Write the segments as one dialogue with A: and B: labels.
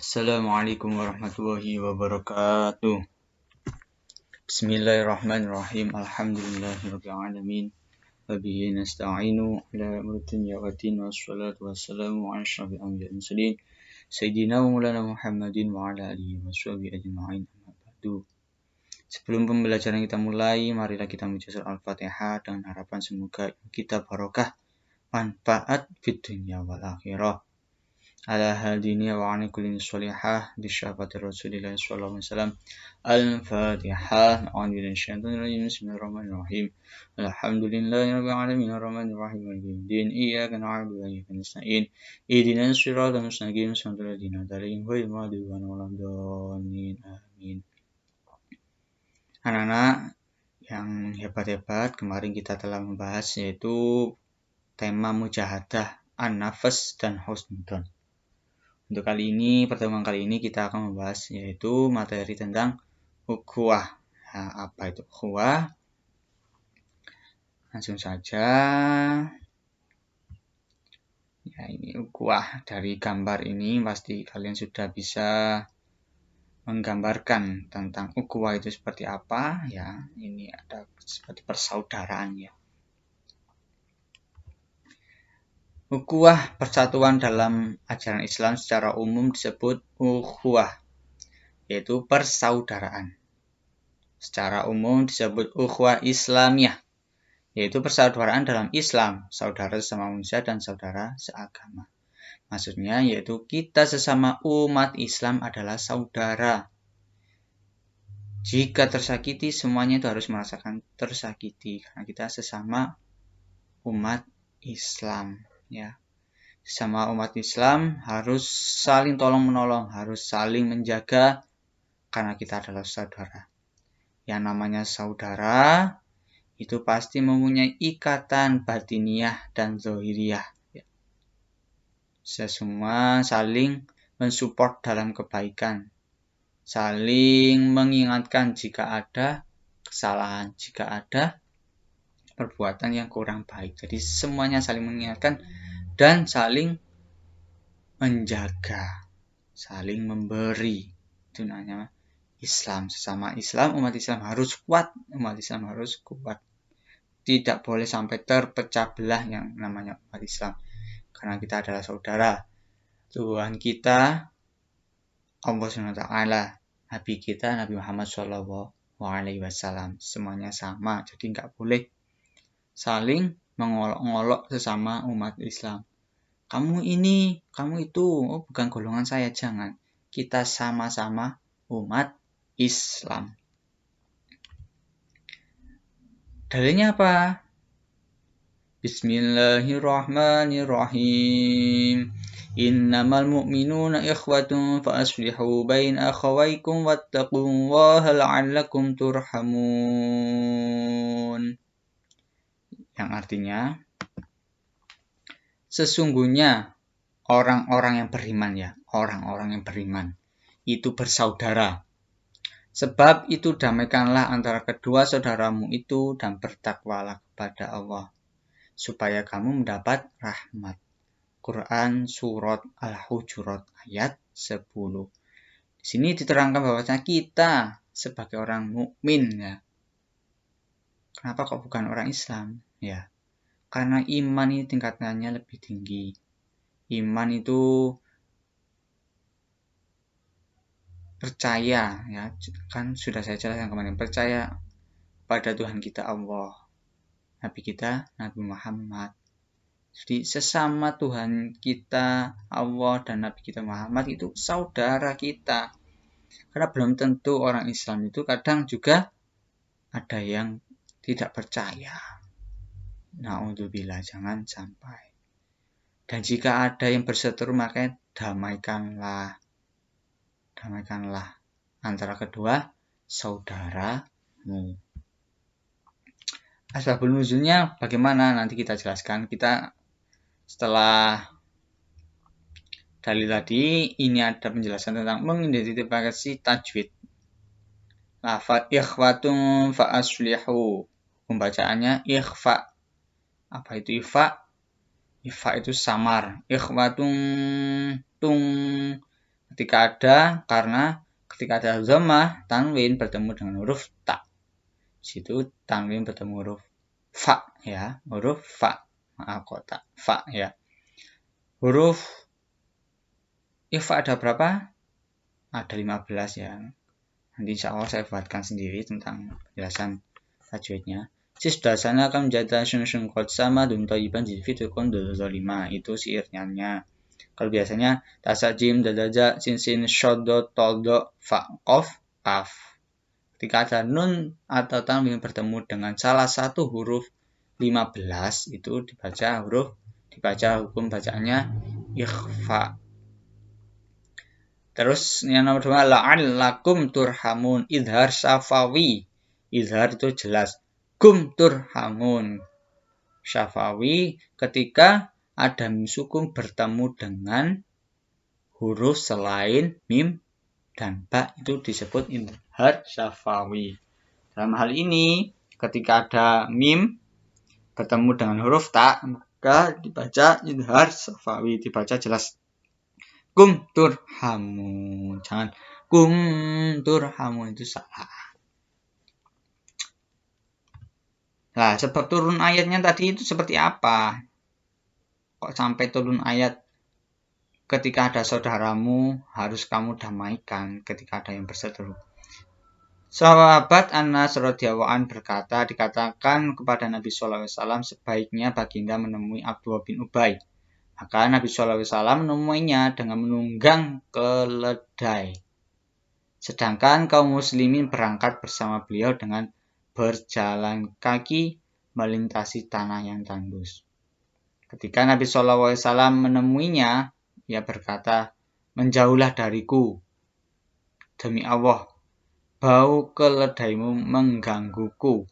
A: Assalamualaikum warahmatullahi wabarakatuh. Bismillahirrahmanirrahim. Alhamdulillahirabbil alamin. Wa bihi nasta'inu ala umuri dunya waddin wassalatu wassalamu ala asyrafil anbiya'i wal mursalin sayyidina wa maulana Muhammadin wa ala alihi washabihi ajma'in. Amma ba'du. Sebelum pembelajaran kita mulai, marilah kita membaca surah Al-Fatihah dengan harapan semoga kita barokah manfaat fid dunya wal akhirah. Ala hadini wa ala kulli sholihah bi syafati Rasulillah sallallahu alaihi wasallam. Al-Fatihah. A'udzu billahi minasyaitonir rajim. Bismillahirrahmanirrahim. Alhamdulillahirabbil alamin arrahmanir rahim maliki yaumiddin. Iyyaka na'budu wa iyyaka nasta'in. Ihdinas siratal mustaqim. Shiratal ladzina an'amta 'alaihim ghairil maghdubi 'alaihim waladdallin. Amin. Anak-anak yang hebat-hebat, kemarin kita telah membahas yaitu tema mujahadah, an-nafas dan husnudzon. Untuk pertemuan kali ini kita akan membahas yaitu materi tentang ukhuwah. Nah, apa itu ukhuwah? Langsung saja. Ya, ini ukhuwah. Dari gambar ini pasti kalian sudah bisa menggambarkan tentang ukhuwah itu seperti apa. Ya, ini ada seperti persaudaraan ya. Ukhuwah, persatuan dalam ajaran Islam secara umum disebut ukhuwah, yaitu persaudaraan. Secara umum disebut ukhuwah Islamiyah, yaitu persaudaraan dalam Islam, saudara sesama manusia dan saudara seagama. Maksudnya yaitu kita sesama umat Islam adalah saudara. Jika tersakiti, semuanya itu harus merasakan tersakiti, karena kita sesama umat Islam. Ya, sama umat Islam harus saling tolong-menolong, harus saling menjaga karena kita adalah saudara. Yang namanya saudara itu pasti mempunyai ikatan batiniah dan zahiriyah. Semua saling mensupport dalam kebaikan, saling mengingatkan jika ada kesalahan, jika ada perbuatan yang kurang baik. Jadi semuanya saling mengingatkan dan saling menjaga, saling memberi. Itu namanya Islam. Sesama Islam, umat Islam harus kuat. Umat Islam harus kuat. Tidak boleh sampai terpecah belah yang namanya umat Islam. Karena kita adalah saudara. Tuhan kita, Allah SWT, Nabi kita, Nabi Muhammad SAW. Semuanya sama. Jadi nggak boleh saling mengolok-ngolok sesama umat Islam. Kamu ini, kamu itu, oh bukan golongan saya, jangan. Kita sama-sama umat Islam. Dalilnya apa? Bismillahirrahmanirrahim. Innamal mu'minuna ikhwatun fa aslihu baina akhawaykum wattaqullaha la'allakum turhamun. Yang artinya, sesungguhnya orang-orang yang beriman orang-orang yang beriman itu bersaudara. Sebab itu damaikanlah antara kedua saudaramu itu dan bertakwalah kepada Allah, supaya kamu mendapat rahmat. Quran Surat Al-Hujurat ayat 10. Di sini diterangkan bahwasanya kita sebagai orang mukmin ya. Kenapa kok bukan orang Islam? Ya, karena iman ini tingkatannya lebih tinggi. Iman itu percaya, ya kan sudah saya jelaskan kemarin, percaya pada Tuhan kita Allah, Nabi kita Nabi Muhammad. Jadi sesama Tuhan kita Allah dan Nabi kita Muhammad itu saudara kita. Karena belum tentu orang Islam itu kadang juga ada yang tidak percaya. Na'udzubillah, jangan sampai. Dan jika ada yang berseteru, maka damaikanlah antara kedua saudaramu. Asbabun nuzulnya bagaimana? Nanti kita jelaskan. Kita setelah dalil tadi, ini ada penjelasan tentang mengidentifikasi tajwid. Lafaz ikhwatun fa aslihu. Pembacaannya ikhfa. Apa itu ikhfa? Ikhfa itu samar. Ikhwatun tung. karena ketika ada dhammah, tanwin bertemu dengan huruf ta. Situ tanwin bertemu huruf fa ya, huruf fa. Maaf kok tak fa ya. Huruf ikhfa ada berapa? Ada 15 ya. Nanti insya Allah saya buatkan sendiri tentang penjelasan tajwidnya. Sisdasana akan menjadi sun qad sama dun thayyiban fitul qandul zalima. Itu syairnya. Kalau biasanya tasak jim dadaja sin shoddo toldo fa qaf kaf. Ketika ada nun atau tanwin bertemu dengan salah satu huruf 15 itu dibaca hukum bacaannya ikhfa. Terus yang nomor 2 la'allakum turhamun, idhar syafawi. Idhar itu jelas. Kum turhamun. Syafawi ketika ada mim sukun bertemu dengan huruf selain mim dan ba itu disebut idhar syafawi. Dalam hal ini ketika ada mim bertemu dengan huruf ta maka dibaca idhar syafawi, dibaca jelas. Kum turhamun. Jangan kum turhamun, itu salah. Nah, sebab turun ayatnya tadi itu seperti apa? Kok sampai turun ayat ketika ada saudaramu harus kamu damaikan ketika ada yang berseteru? Sahabat Anas radhiyallahu an berkata, dikatakan kepada Nabi sallallahu alaihi wasallam sebaiknya baginda menemui Abdullah bin Ubay. Maka Nabi sallallahu alaihi wasallam menemuinya dengan menunggang keledai. Sedangkan kaum muslimin berangkat bersama beliau dengan berjalan kaki melintasi tanah yang tandus. Ketika Nabi sallallahu alaihi wasallam menemuinya, ia berkata, "Menjauhlah dariku. Demi Allah, bau keledaimu menggangguku."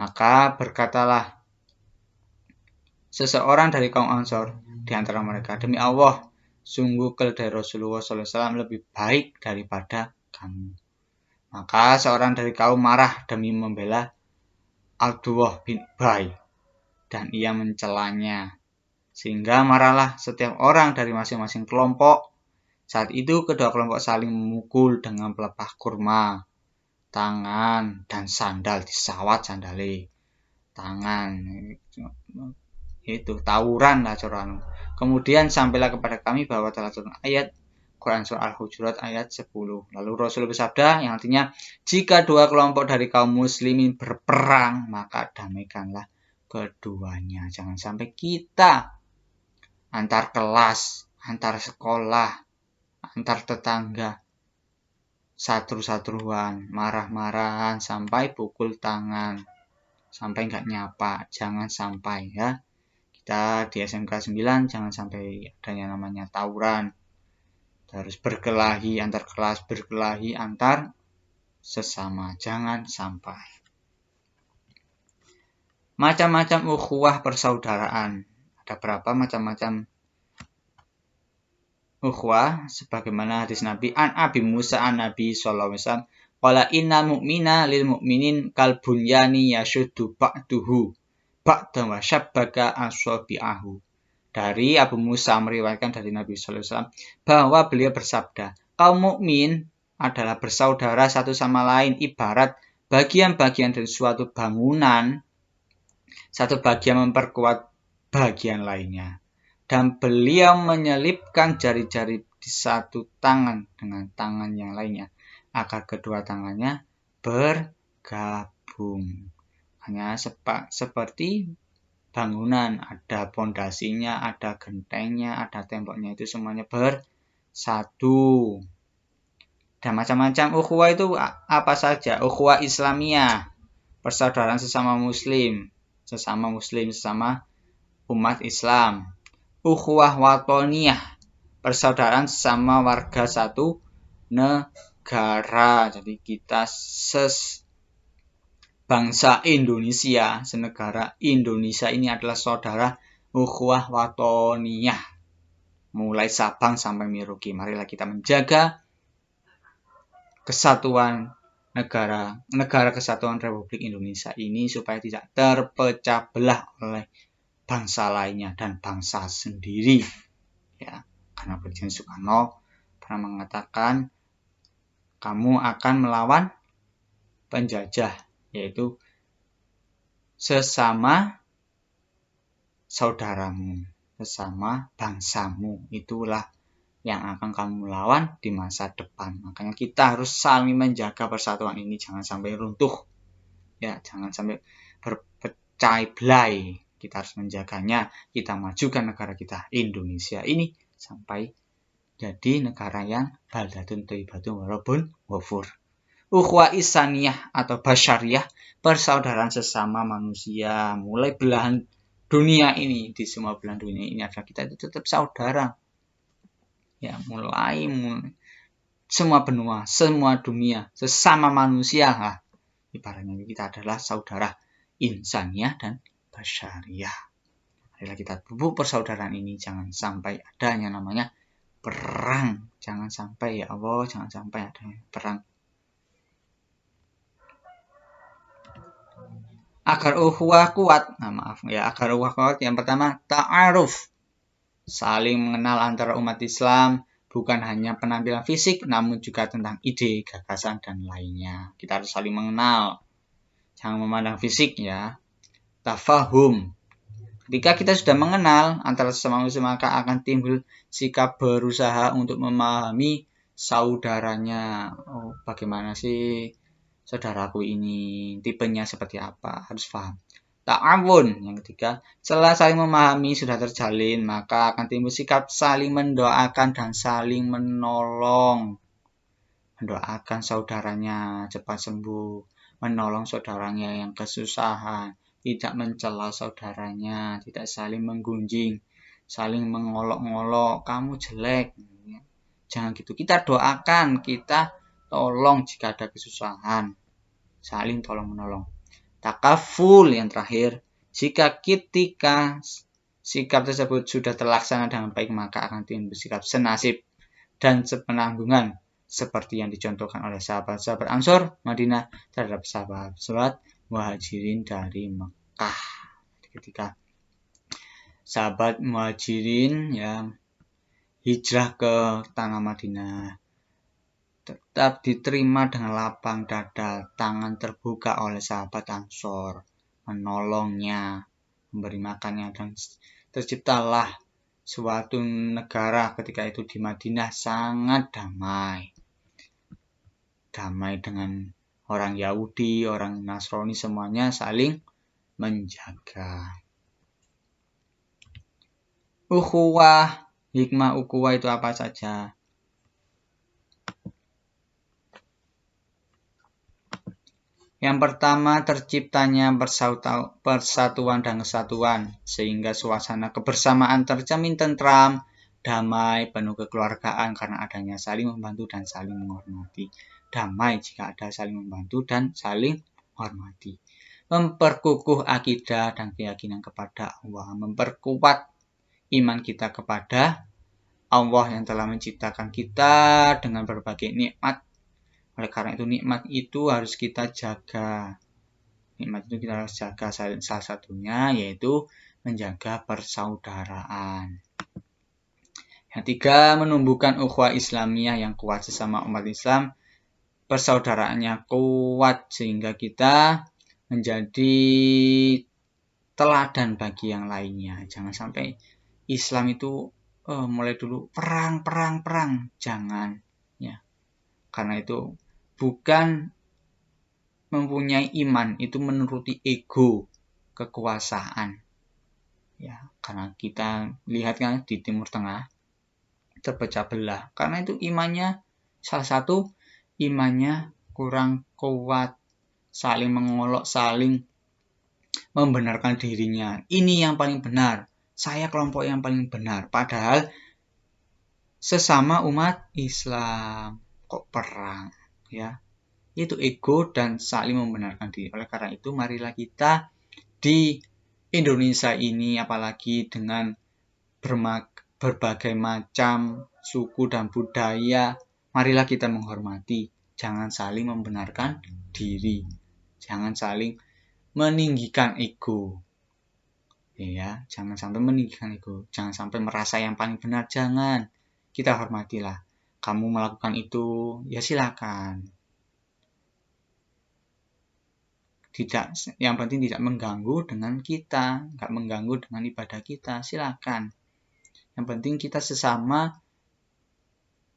A: Maka berkatalah seseorang dari kaum Ansor di antara mereka, "Demi Allah, sungguh keledai Rasulullah SAW lebih baik daripada kamu." Maka seorang dari kaum marah demi membela Abdullah bin Ubay dan ia mencelanya. Sehingga marahlah setiap orang dari masing-masing kelompok. Saat itu kedua kelompok saling memukul dengan pelepah kurma, tangan, dan sandal, disawat sandale. Tangan itu tawuran lah coran. Kemudian sampailah kepada kami bahwa telah turun ayat Quran surah Al-Hujurat ayat 10. Lalu Rasul bersabda yang artinya, jika dua kelompok dari kaum muslimin berperang, maka damaikanlah keduanya. Jangan sampai kita antar kelas, antar sekolah, antar tetangga satru-satruan, marah-marahan sampai pukul tangan, sampai nggak nyapa. Jangan sampai ya. Kita di SMK 9 jangan sampai ada yang namanya tawuran. Harus berkelahi antar kelas, berkelahi antar sesama. Jangan sampai. Macam-macam ukhuwah persaudaraan. Ada berapa macam-macam ukhuwah? Sebagaimana hadis Nabi an Abi Musa an Nabi sallallahu alaihi wasallam, qala innal mu'mina lil mu'minin kal bunyani yashuddu ba'duhu ba'dan wa syabbaka asabi'ahu. Dari Abu Musa meriwayatkan dari Nabi sallallahu alaihi wasallam bahwa beliau bersabda, kaum mukmin adalah bersaudara satu sama lain ibarat bagian-bagian dari suatu bangunan. Satu bagian memperkuat bagian lainnya. Dan beliau menyelipkan jari-jari di satu tangan dengan tangan yang lainnya agar kedua tangannya bergabung. Hanya seperti bangunan, ada pondasinya, ada gentengnya, ada temboknya, itu semuanya bersatu. Dan macam-macam ukhuwah itu apa saja? Ukhuwah Islamiyah, persaudaraan sesama muslim, sesama umat Islam. Ukhuwah Watoniyah, persaudaraan sesama warga satu negara. Jadi kita bangsa Indonesia, senegara Indonesia ini adalah saudara. Ukhuwah Watoniyah, mulai Sabang sampai Merauke. Marilah kita menjaga kesatuan negara kesatuan Republik Indonesia ini supaya tidak terpecah belah oleh bangsa lainnya dan bangsa sendiri. Ya, karena Presiden Soekarno pernah mengatakan kamu akan melawan penjajah, yaitu sesama saudaramu, sesama bangsamu, itulah yang akan kamu lawan di masa depan. Makanya kita harus saling menjaga persatuan ini, jangan sampai runtuh, ya, jangan sampai berpecah belah. Kita harus menjaganya, kita majukan negara kita Indonesia ini sampai jadi negara yang baldatun thayyibatun warabun ghafur. Ukhuwah insaniyah atau basyariyah, persaudaraan sesama manusia, mulai belahan dunia ini, di semua belahan dunia ini adalah kita itu tetap saudara. Ya, mulai semua benua, semua dunia, sesama manusia lah. Ibaratnya kita adalah saudara insaniyah dan basyariyah. Marilah kita pupuk persaudaraan ini, jangan sampai ada yang namanya perang. Jangan sampai, ya Allah, jangan sampai ada perang. Agar ukhuwah kuat, agar ukhuwah kuat, yang pertama ta'aruf, saling mengenal antara umat Islam, bukan hanya penampilan fisik, namun juga tentang ide, gagasan, dan lainnya. Kita harus saling mengenal, jangan memandang fisik, ya. Tafahum, ketika kita sudah mengenal antara sesama manusia, maka akan timbul sikap berusaha untuk memahami saudaranya. Oh, bagaimana sih saudaraku ini, tipenya seperti apa, harus paham. Ta'awun, yang ketiga, setelah saling memahami sudah terjalin, maka akan timbul sikap saling mendoakan dan saling menolong. Mendoakan saudaranya cepat sembuh, menolong saudaranya yang kesusahan, tidak mencela saudaranya, tidak saling menggunjing, saling mengolok-ngolok, kamu jelek. Jangan gitu, kita doakan, kita tolong jika ada kesusahan, saling tolong-menolong. Takaful, yang terakhir, jika ketika sikap tersebut sudah terlaksana dengan baik, maka akan timbul sikap senasib dan sepenanggungan, seperti yang dicontohkan oleh sahabat-sahabat Ansor Madinah terhadap sahabat-sahabat Muhajirin dari Mekah. Ketika sahabat Muhajirin ya hijrah ke tanah Madinah, tetap diterima dengan lapang dada, tangan terbuka oleh sahabat Ansor, menolongnya, memberi makannya, dan terciptalah suatu negara ketika itu di Madinah sangat damai. Damai dengan orang Yahudi, orang Nasrani, semuanya saling menjaga. Ukhuwah, hikmah ukhuwah itu apa saja? Yang pertama, terciptanya persatuan dan kesatuan, sehingga suasana kebersamaan terjamin tentram, damai, penuh kekeluargaan karena adanya saling membantu dan saling menghormati. Damai jika ada saling membantu dan saling menghormati. Memperkukuh akidah dan keyakinan kepada Allah, memperkuat iman kita kepada Allah yang telah menciptakan kita dengan berbagai nikmat. Oleh karena itu nikmat itu harus kita jaga. Nikmat itu kita harus jaga, salah satunya yaitu menjaga persaudaraan. Yang ketiga, menumbuhkan ukhuwah Islamiyah yang kuat sesama umat Islam. Persaudaraannya kuat sehingga kita menjadi teladan bagi yang lainnya. Jangan sampai Islam itu mulai dulu perang, jangan, ya. Karena itu bukan mempunyai iman, itu menuruti ego, kekuasaan. Ya, karena kita lihat kan di Timur Tengah terpecah belah. Karena itu imannya, salah satu imannya kurang kuat, saling mengolok, saling membenarkan dirinya. Ini yang paling benar. Saya kelompok yang paling benar. Padahal sesama umat Islam kok perang, ya. Itu ego dan saling membenarkan diri. Oleh karena itu, marilah kita di Indonesia ini, apalagi dengan berbagai macam suku dan budaya, marilah kita menghormati. Jangan saling membenarkan diri. Jangan saling meninggikan ego. Ya, jangan sampai meninggikan ego. Jangan sampai merasa yang paling benar. Jangan. Kita hormatilah. kamu melakukan itu, ya silakan. Yang penting tidak mengganggu dengan kita, nggak mengganggu dengan ibadah kita, silakan. Yang penting kita sesama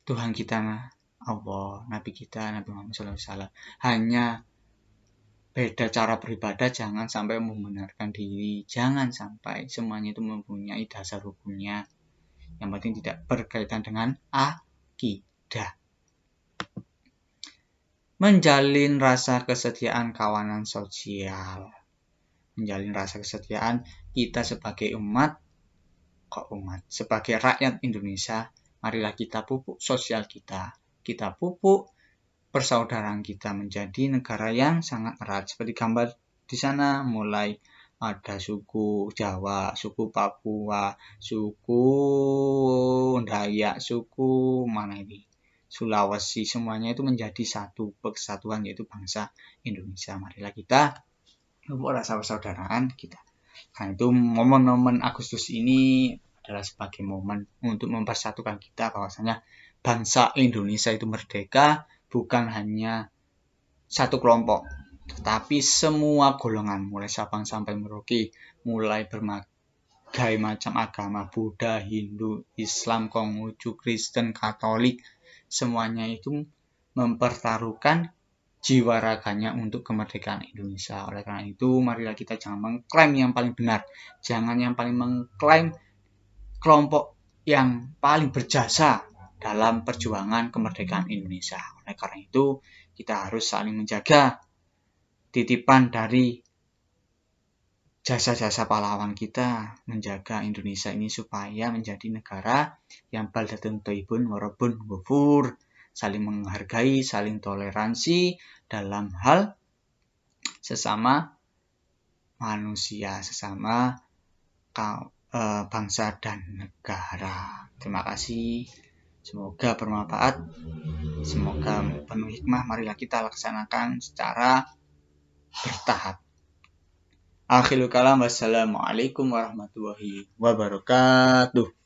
A: Tuhan kita Allah, Nabi kita Nabi Muhammad SAW. Hanya beda cara beribadah, jangan sampai membenarkan diri, jangan sampai. Semuanya itu mempunyai dasar hukumnya. Yang penting tidak berkaitan dengan akidah. Menjalin rasa kesetiaan kawanan sosial. Menjalin rasa kesetiaan kita sebagai sebagai rakyat Indonesia, marilah kita pupuk sosial kita. Kita pupuk persaudaraan kita menjadi negara yang sangat erat. Seperti gambar di sana, mulai ada suku Jawa, suku Papua, suku Dayak, suku Sulawesi, semuanya itu menjadi satu kesatuan, yaitu bangsa Indonesia. Marilah kita pupuk rasa persaudaraan kita. Karena itu momen-momen Agustus ini adalah sebagai momen untuk mempersatukan kita, bahwasanya bangsa Indonesia itu merdeka bukan hanya satu kelompok, tetapi semua golongan, mulai Sabang sampai Merauke, mulai berbagai macam agama, Buddha, Hindu, Islam, Konghucu, Kristen, Katolik, semuanya itu mempertaruhkan jiwa raganya untuk kemerdekaan Indonesia. Oleh karena itu, marilah kita jangan mengklaim yang paling benar, jangan yang paling mengklaim kelompok yang paling berjasa dalam perjuangan kemerdekaan Indonesia. Oleh karena itu, kita harus saling menjaga titipan dari jasa-jasa pahlawan kita, menjaga Indonesia ini supaya menjadi negara yang baldatun thayyibun wa rabbun ghafur, saling menghargai, saling toleransi dalam hal sesama manusia, sesama bangsa dan negara. Terima kasih. Semoga bermanfaat, semoga penuh hikmah. Marilah kita laksanakan secara bertahap. Akhirul kalam, wassalamualaikum warahmatullahi wabarakatuh.